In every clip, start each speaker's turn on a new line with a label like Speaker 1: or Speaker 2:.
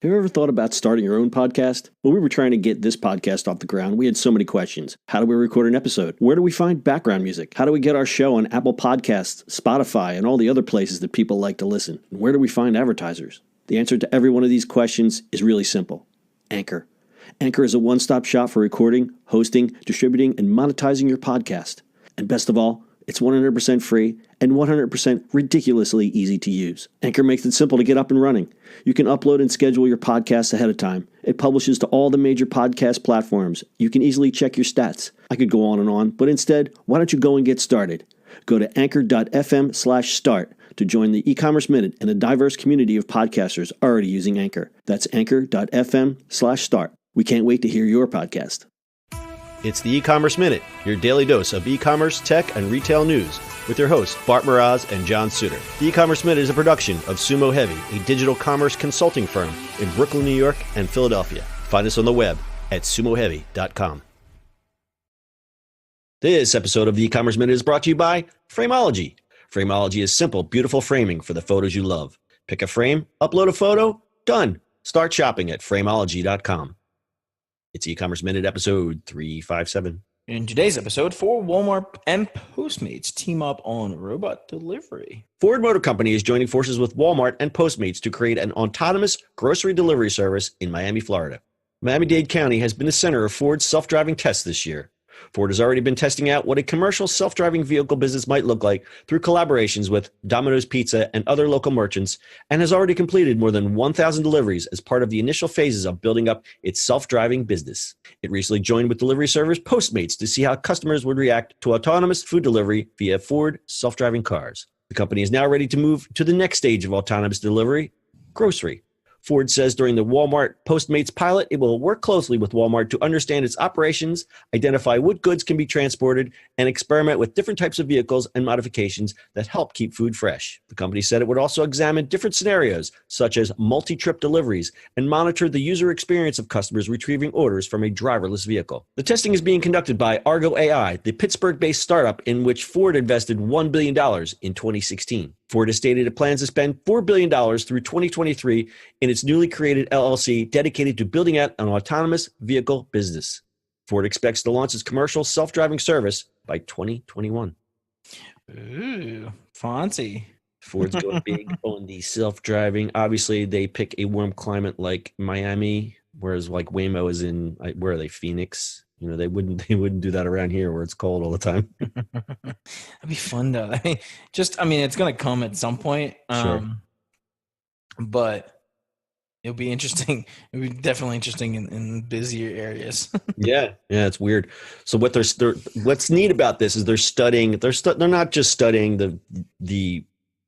Speaker 1: Have you ever thought about starting your own podcast? When we were trying to get this podcast off the ground, we had so many questions. How do we record an episode? Where do we find background music? How do we get our show on Apple Podcasts, Spotify, and all the other places that people like to listen? And where do we find advertisers? The answer to every one of these questions is really simple. Anchor. Anchor is a one-stop shop for recording, hosting, distributing, and monetizing your podcast. And best of all, it's 100% free and 100% ridiculously easy to use. Anchor makes it simple to get up and running. You can upload and schedule your podcasts ahead of time. It publishes to all the major podcast platforms. You can easily check your stats. I could go on, but instead, why don't you go and get started? Go to anchor.fm/start to join the e-commerce minute and a diverse community of podcasters already using Anchor. That's anchor.fm/start. We can't wait to hear your podcast.
Speaker 2: It's the E-commerce Minute, your daily dose of e-commerce, tech, and retail news with your hosts, Bart Mraz and John Suter. The E-commerce Minute is a production of Sumo Heavy, a digital commerce consulting firm in Brooklyn, New York, and Philadelphia. Find us on the web at sumoheavy.com. This episode of the E-commerce Minute is brought to you by Frameology. Frameology is simple, beautiful framing for the photos you love. Pick a frame, upload a photo, done. Start shopping at frameology.com. It's E-commerce Minute episode 357.
Speaker 3: In today's episode, Ford, Walmart, and Postmates team up on robot delivery.
Speaker 2: Ford Motor Company is joining forces with Walmart and Postmates to create an autonomous grocery delivery service in Miami, Florida. Miami-Dade County has been the center of Ford's self-driving tests this year. Ford has already been testing out what a commercial self-driving vehicle business might look like through collaborations with Domino's Pizza and other local merchants, and has already completed more than 1,000 deliveries as part of the initial phases of building up its self-driving business. It recently joined with delivery service Postmates to see how customers would react to autonomous food delivery via Ford self-driving cars. The company is now ready to move to the next stage of autonomous delivery, grocery. Ford says during the Walmart Postmates pilot, it will work closely with Walmart to understand its operations, identify what goods can be transported, and experiment with different types of vehicles and modifications that help keep food fresh. The company said it would also examine different scenarios, such as multi-trip deliveries, and monitor the user experience of customers retrieving orders from a driverless vehicle. The testing is being conducted by Argo AI, the Pittsburgh-based startup in which Ford invested $1 billion in 2016. Ford has stated it plans to spend $4 billion through 2023 in its newly created LLC dedicated to building out an autonomous vehicle business. Ford expects to launch its commercial self-driving service by 2021.
Speaker 3: Ooh, fancy.
Speaker 2: Ford's going big on the self-driving. Obviously, they pick a warm climate like Miami, whereas like Waymo is in, where are they, Phoenix? You know, they wouldn't do that around here where it's cold all the time.
Speaker 3: That'd be fun though. I mean, it's going to come at some point.
Speaker 2: Sure. But
Speaker 3: it'll be interesting. It'll be definitely interesting in busier areas.
Speaker 2: Yeah, it's weird. So what's neat about this is they're not just studying the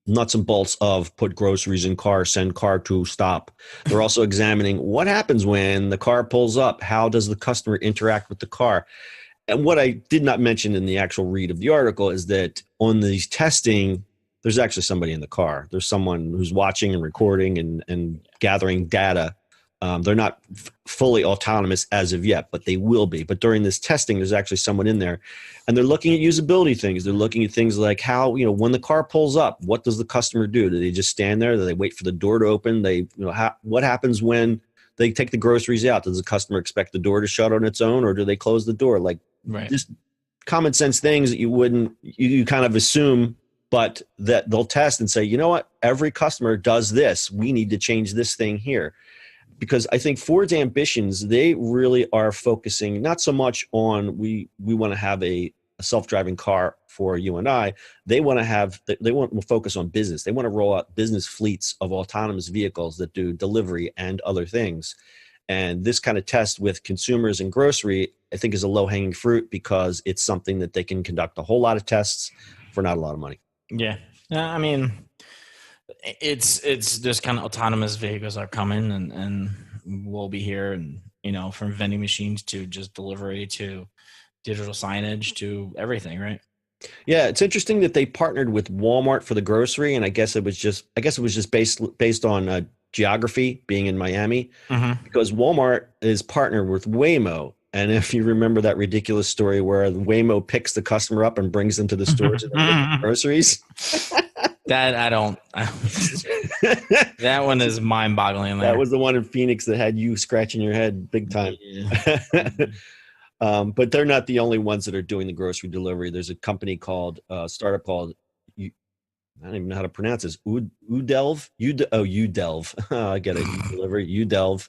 Speaker 2: nuts and bolts of put groceries in car, send car to stop. They're also examining what happens when the car pulls up. How does the customer interact with the car? And what I did not mention in the actual read of the article is that on these testing, there's actually somebody in the car. There's someone who's watching and recording and gathering data. They're not fully autonomous as of yet, but they will be. But during this testing, there's actually someone in there, and they're looking at usability things. They're looking at things like how, when the car pulls up, what does the customer do? Do they just stand there? Do they wait for the door to open? What happens when they take the groceries out? Does the customer expect the door to shut on its own, or do they close the door? Just common sense things that you kind of assume, but that they'll test and say, you know what, every customer does this. We need to change this thing here. Because I think Ford's ambitions, they really are focusing not so much on we want to have a self-driving car for you and I. They want to focus on business. They want to roll out business fleets of autonomous vehicles that do delivery and other things. And this kind of test with consumers and grocery, I think, is a low-hanging fruit because it's something that they can conduct a whole lot of tests for not a lot of money.
Speaker 3: Yeah. I mean, it's just kind of autonomous vehicles are coming and we'll be here, and from vending machines to just delivery to digital signage to everything, right?
Speaker 2: Yeah, it's interesting that they partnered with Walmart for the grocery, and I guess it was just based on geography, being in Miami, because Walmart is partnered with Waymo. And if you remember that ridiculous story where Waymo picks the customer up and brings them to the stores and groceries.
Speaker 3: That that one is mind-boggling.
Speaker 2: That was the one in Phoenix that had you scratching your head big time.
Speaker 3: Yeah.
Speaker 2: But they're not the only ones that are doing the grocery delivery. There's a company called startup called I don't even know how to pronounce this. Udelv. Udelv. I get it. Udelv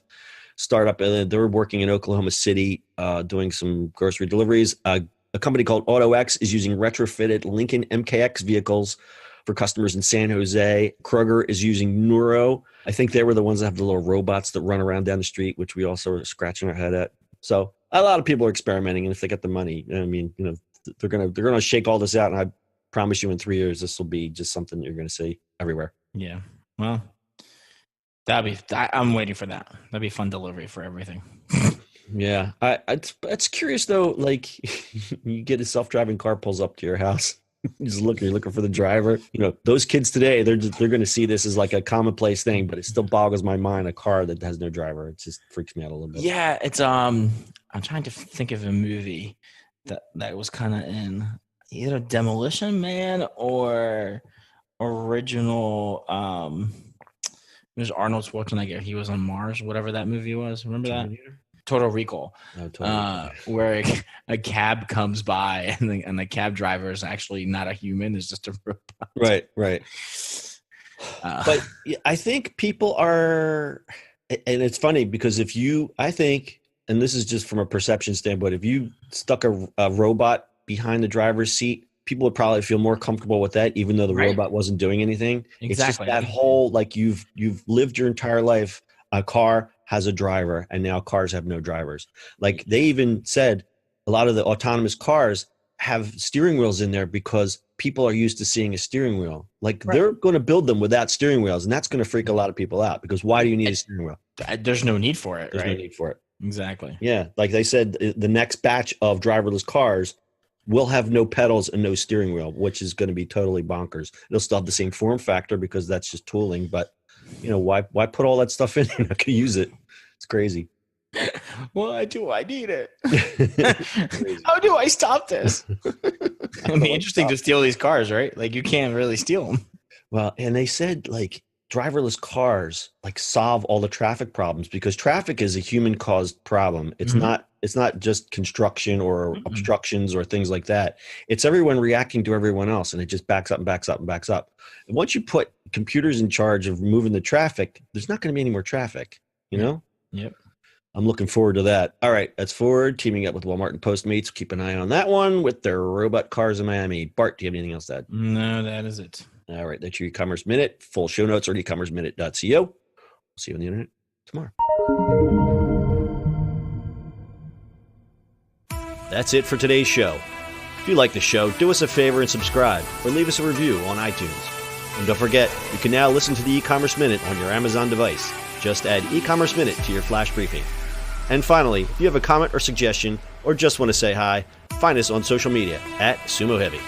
Speaker 2: startup. They're working in Oklahoma City, doing some grocery deliveries. A company called AutoX is using retrofitted Lincoln MKX vehicles for customers in San Jose. Kroger is using Neuro. I think they were the ones that have the little robots that run around down the street, which we also are scratching our head at. So a lot of people are experimenting, and if they get the money, I mean, they're gonna shake all this out, and I promise you in 3 years, this will be just something you're going to see everywhere.
Speaker 3: Yeah. Well, I'm waiting for that. That'd be fun delivery for everything.
Speaker 2: Yeah. It's curious though. Like you get a self-driving car pulls up to your house. You're looking for the driver. Those kids today, they're going to see this as like a commonplace thing, but it still boggles my mind. A car that has no driver. It just freaks me out a little bit.
Speaker 3: Yeah. It's, I'm trying to think of a movie that was kind of in either Demolition Man or original. There's Arnold Schwarzenegger. He was on Mars, whatever that movie was. Remember that? Total Recall.
Speaker 2: Oh, Total.
Speaker 3: Where a cab comes by and the cab driver is actually not a human; it's just a robot.
Speaker 2: Right. But I think people are, and it's funny because I think, and this is just from a perception standpoint, if you stuck a robot behind the driver's seat, people would probably feel more comfortable with that, even though the robot wasn't doing anything.
Speaker 3: Exactly.
Speaker 2: It's just that whole, like you've lived your entire life, a car has a driver, and now cars have no drivers. Like they even said a lot of the autonomous cars have steering wheels in there because people are used to seeing a steering wheel. Like they're going to build them without steering wheels, and that's going to freak a lot of people out because why do you need a steering wheel?
Speaker 3: There's no need for it.
Speaker 2: There's no need for it.
Speaker 3: Exactly.
Speaker 2: Yeah. Like they said, the next batch of driverless cars will have no pedals and no steering wheel, which is going to be totally bonkers. It'll still have the same form factor because that's just tooling. But, why put all that stuff in? You're not going to use it. It's crazy.
Speaker 3: Why do I need it? How do I stop this? It'd be interesting to steal these cars, right? Like you can't really steal them.
Speaker 2: Well, and they said like driverless cars like solve all the traffic problems because traffic is a human caused problem. It's not just construction or obstructions or things like that. It's everyone reacting to everyone else, and it just backs up and backs up and backs up. And once you put computers in charge of moving the traffic, there's not going to be any more traffic,
Speaker 3: Yep.
Speaker 2: I'm looking forward to that. All right, that's Ford teaming up with Walmart and Postmates. Keep an eye on that one with their robot cars in Miami. Bart, do you have anything else to add?
Speaker 3: No, that is it.
Speaker 2: All right, that's your e-commerce minute. Full show notes are at ecommerceminute.co. We'll see you on the internet tomorrow. That's it for today's show. If you like the show, do us a favor and subscribe or leave us a review on iTunes. And don't forget, you can now listen to the e-commerce minute on your Amazon device. Just add e-commerce minute to your flash briefing. And finally, if you have a comment or suggestion or just want to say hi, find us on social media at Sumo Heavy.